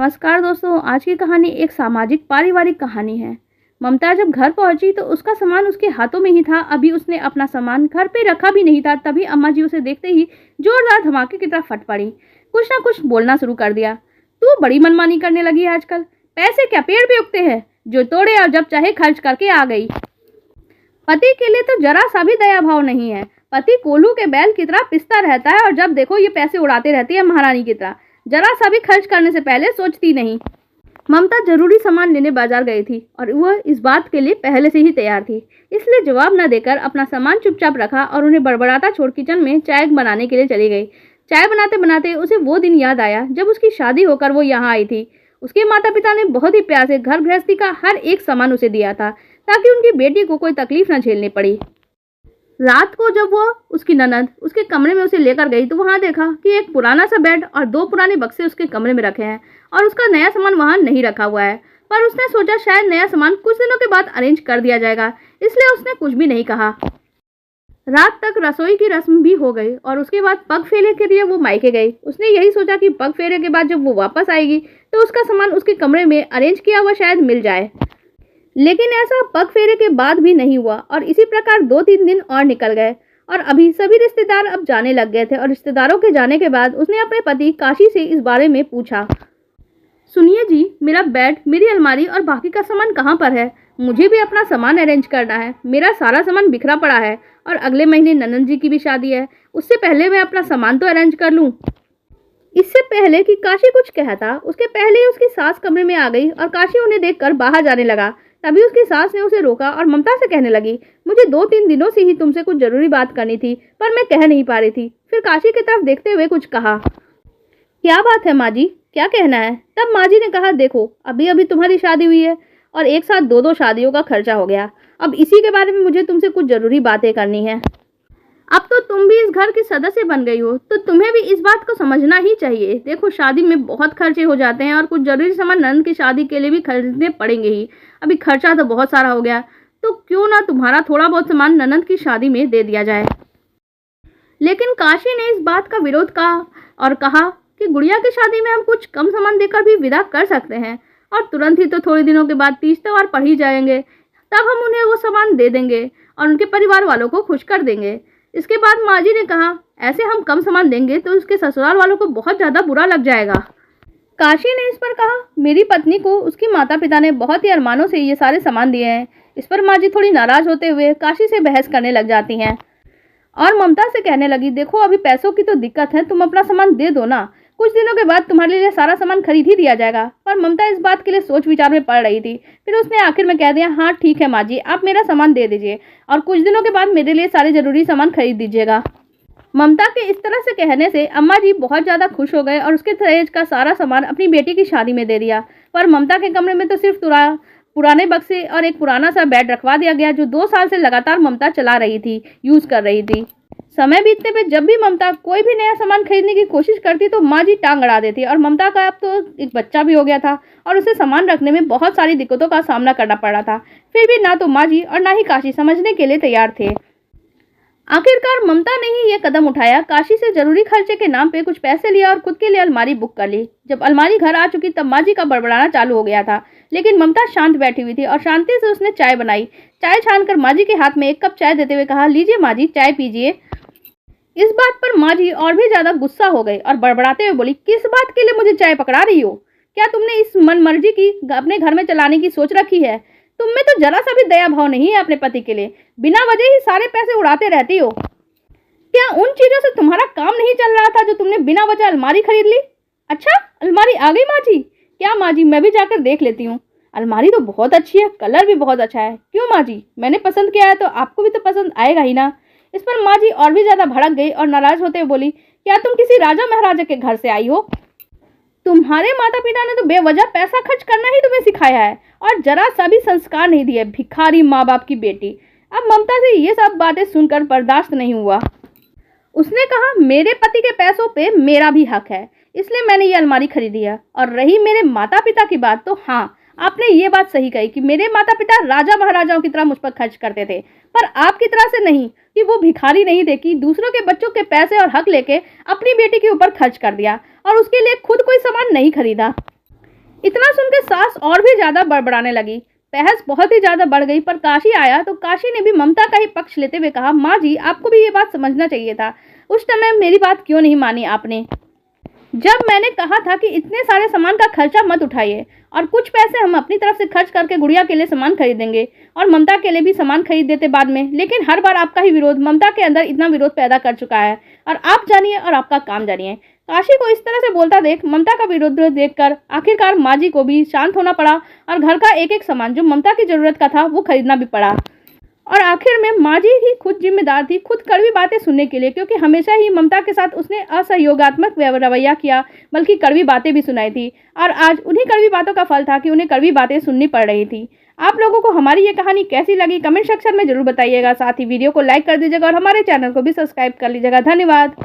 नमस्कार दोस्तों, आज की कहानी एक सामाजिक पारिवारिक कहानी है। ममता जब घर पहुंची तो उसका सामान उसके हाथों में ही था। अभी उसने अपना सामान घर पे रखा भी नहीं था, तभी अम्मा जी उसे देखते ही जोरदार धमाके की तरह फट पड़ी। कुछ ना कुछ बोलना शुरू कर दिया। तू बड़ी मनमानी करने लगी है आजकल। पैसे क्या पेड़ पे उगते हैं जो तोड़े और जब चाहे खर्च करके आ गई। पति के लिए तो जरा सा भी दया भाव नहीं है। पति कोल्हू के बैल की तरह पिसता रहता है और जब देखो ये पैसे उड़ाते रहती है महारानी की तरह। जरा सा भी खर्च करने से पहले सोचती नहीं। ममता जरूरी सामान लेने बाजार गई थी और वह इस बात के लिए पहले से ही तैयार थी, इसलिए जवाब न देकर अपना सामान चुपचाप रखा और उन्हें बड़बड़ाता छोड़ किचन में चाय बनाने के लिए चली गई। चाय बनाते बनाते उसे वो दिन याद आया जब उसकी शादी होकर वो यहाँ आई थी। उसके माता पिता ने बहुत ही प्यार से घर गृहस्थी का हर एक सामान उसे दिया था ताकि उनकी बेटी को कोई तकलीफ न झेलनी पड़ी। रात को जब वो उसकी ननद उसके कमरे में उसे लेकर गई तो वहां देखा कि एक पुराना सा बेड और 2 पुराने बक्से उसके कमरे में रखे हैं और उसका नया सामान वहां नहीं रखा हुआ है। पर उसने सोचा शायद नया सामान कुछ दिनों के बाद अरेंज कर दिया जाएगा, इसलिए उसने कुछ भी नहीं कहा। रात तक रसोई की रस्म भी हो गई और उसके बाद पग फेरे के लिए वो मायके गई। उसने यही सोचा कि पग फेरे के बाद जब वो वापस आएगी तो उसका सामान उसके कमरे में अरेंज किया हुआ शायद मिल जाए, लेकिन ऐसा पग फेरे के बाद भी नहीं हुआ और इसी प्रकार 2-3 दिन और निकल गए और अभी सभी रिश्तेदार अब जाने लग गए थे। और रिश्तेदारों के जाने के बाद उसने अपने पति काशी से इस बारे में पूछा। सुनिए जी, मेरा बेड, मेरी अलमारी और बाकी का सामान कहाँ पर है? मुझे भी अपना सामान अरेंज करना है। मेरा सारा सामान बिखरा पड़ा है और अगले महीने ननद जी की भी शादी है। उससे पहले मैं अपना सामान तो अरेंज कर लूँ। इससे पहले कि काशी कुछ कहता, उसके पहले ही उसकी सास कमरे में आ गई और काशी उन्हें देखकर बाहर जाने लगा। तभी उसकी सास ने उसे रोका और ममता से कहने लगी, मुझे 2-3 दिनों से ही तुमसे कुछ जरूरी बात करनी थी पर मैं कह नहीं पा रही थी। फिर काशी की तरफ देखते हुए कुछ कहा। क्या बात है माँ जी, क्या कहना है? तब माँ जी ने कहा, देखो अभी अभी तुम्हारी शादी हुई है और एक साथ 2-2 शादियों का खर्चा हो गया। अब इसी के बारे में मुझे तुमसे कुछ जरूरी बातें करनी है। अब तो तुम भी इस घर की सदस्य बन गई हो तो तुम्हें भी इस बात को समझना ही चाहिए। देखो शादी में बहुत खर्चे हो जाते हैं और कुछ जरूरी सामान नंद की शादी के लिए भी खरीदने पड़ेंगे ही। अभी खर्चा तो बहुत सारा हो गया, तो क्यों ना तुम्हारा थोड़ा बहुत सामान ननद की शादी में दे दिया जाए। लेकिन काशी ने इस बात का विरोध कहा और कहा कि गुड़िया की शादी में हम कुछ कम सामान देकर भी विदा कर सकते हैं और तुरंत ही तो थोड़े दिनों के बाद तीज त्योहार पड़ ही जाएंगे, तब हम उन्हें वो सामान दे देंगे और उनके परिवार वालों को खुश कर देंगे। इसके बाद माँ जी ने कहा, ऐसे हम कम सामान देंगे तो उसके ससुराल वालों को बहुत ज़्यादा बुरा लग जाएगा। काशी ने इस पर कहा, मेरी पत्नी को उसकी माता पिता ने बहुत ही अरमानों से ये सारे सामान दिए हैं। इस पर माँ जी थोड़ी नाराज होते हुए काशी से बहस करने लग जाती हैं और ममता से कहने लगी, देखो अभी पैसों की तो दिक्कत है, तुम अपना सामान दे दो ना, कुछ दिनों के बाद तुम्हारे लिए सारा सामान खरीद ही दिया जाएगा। पर ममता इस बात के लिए सोच विचार में पड़ रही थी। फिर उसने आखिर में कह दिया, हाँ ठीक है माँ जी, आप मेरा सामान दे दीजिए और कुछ दिनों के बाद मेरे लिए सारे जरूरी सामान खरीद दीजिएगा। ममता के इस तरह से कहने से अम्मा जी बहुत ज़्यादा खुश हो गए और उसके दहेज का सारा सामान अपनी बेटी की शादी में दे दिया। पर ममता के कमरे में तो सिर्फ पुराने बक्से और एक पुराना सा बेड रखवा दिया गया जो 2 साल से लगातार ममता चला रही थी, यूज कर रही थी। समय बीतने पे जब भी ममता कोई भी नया सामान खरीदने की कोशिश करती तो माँ जी टांग अड़ा देती और ममता का अब तो एक बच्चा भी हो गया था और उसे सामान रखने में बहुत सारी दिक्कतों का सामना करना पड़ा था। फिर भी ना तो माँ जी और ना ही काशी समझने के लिए तैयार थे। आखिरकार ममता ने ही ये कदम उठाया। काशी से जरूरी खर्चे के नाम पे कुछ पैसे लिया और खुद के लिए अलमारी बुक कर ली। जब अलमारी घर आ चुकी तब माँ जी का बड़बड़ाना चालू हो गया था, लेकिन ममता शांत बैठी हुई थी और शांति से उसने चाय बनाई। चाय छानकर माँ जी के हाथ में 1 कप चाय देते हुए कहा, लीजिए माँ जी, चाय पीजिए। इस बात पर माँ जी और भी ज्यादा गुस्सा हो गई और बड़बड़ाते हुए बोली, किस बात के लिए मुझे चाय पकड़ा रही हो? क्या तुमने इस मन मर्जी की अपने घर में चलाने की सोच रखी है? तुम में तो जरा सा भी दया भाव नहीं है अपने पति के लिए, बिना वजह ही सारे पैसे उड़ाते रहती हो। क्या उन चीजों से तुम्हारा काम नहीं चल रहा था जो तुमने बिना वजह अलमारी खरीद ली? अच्छा, अलमारी आ गई माँ जी? क्या माँ जी, मैं भी जाकर देख लेती हूँ। अलमारी तो बहुत अच्छी है, कलर भी बहुत अच्छा है। क्यों माँ जी, मैंने पसंद किया है तो आपको भी तो पसंद आएगा ही ना। इस पर माँ जी और भी ज्यादा भड़क गई और नाराज होते हुए बोली, क्या तुम किसी राजा महाराजा के घर से आई हो? तुम्हारे माता पिता ने तो बेवजह पैसा खर्च करना ही तुम्हें सिखाया है और जरा सा भी संस्कार नहीं दिए। भिखारी माँ बाप की बेटी। अब ममता से ये सब बातें सुनकर बर्दाश्त नहीं हुआ। उसने कहा, मेरे पति के पैसों पे मेरा भी हक है, इसलिए मैंने ये अलमारी खरीदी है। और रही मेरे माता पिता की बात, तो हाँ, आपने ये बात सही कही कि मेरे माता पिता राजा महाराजाओं की तरह मुझ पर खर्च करते थे, पर आपकी तरह से नहीं कि वो भिखारी नहीं थे कि दूसरों के बच्चों के पैसे और हक लेके अपनी बेटी के ऊपर खर्च कर दिया और उसके लिए खुद कोई सामान नहीं खरीदा। इतना सुनकर सास और भी ज्यादा बड़बड़ाने लगी। बहस बहुत ही ज्यादा बढ़ गई, पर काशी आया तो काशी ने भी ममता का ही पक्ष लेते हुए कहा, माँ जी आपको भी ये बात समझना चाहिए था। उस समय मेरी बात क्यों नहीं मानी आपने, जब मैंने कहा था कि इतने सारे सामान का खर्चा मत उठाइए और कुछ पैसे हम अपनी तरफ से खर्च करके गुड़िया के लिए सामान खरीदेंगे और ममता के लिए भी सामान खरीद देते बाद में। लेकिन हर बार आपका ही विरोध ममता के अंदर इतना विरोध पैदा कर चुका है और आप जानिए और आपका काम जानिए। काशी को इस तरह से बोलता देख ममता का विरोध देखकर आखिरकार माँ जी को भी शांत होना पड़ा और घर का एक एक सामान जो ममता की जरूरत का था वो खरीदना भी पड़ा। और आखिर में माँ जी ही खुद जिम्मेदार थी खुद कड़वी बातें सुनने के लिए, क्योंकि हमेशा ही ममता के साथ उसने असहयोगात्मक रवैया किया, बल्कि कड़वी बातें भी सुनाई थी। और आज उन्हीं कड़वी बातों का फल था कि उन्हें कड़वी बातें सुननी पड़ रही थी। आप लोगों को हमारी ये कहानी कैसी लगी कमेंट सेक्शन में जरूर बताइएगा। साथ ही वीडियो को लाइक कर दीजिएगा और हमारे चैनल को भी सब्सक्राइब कर लीजिएगा। धन्यवाद।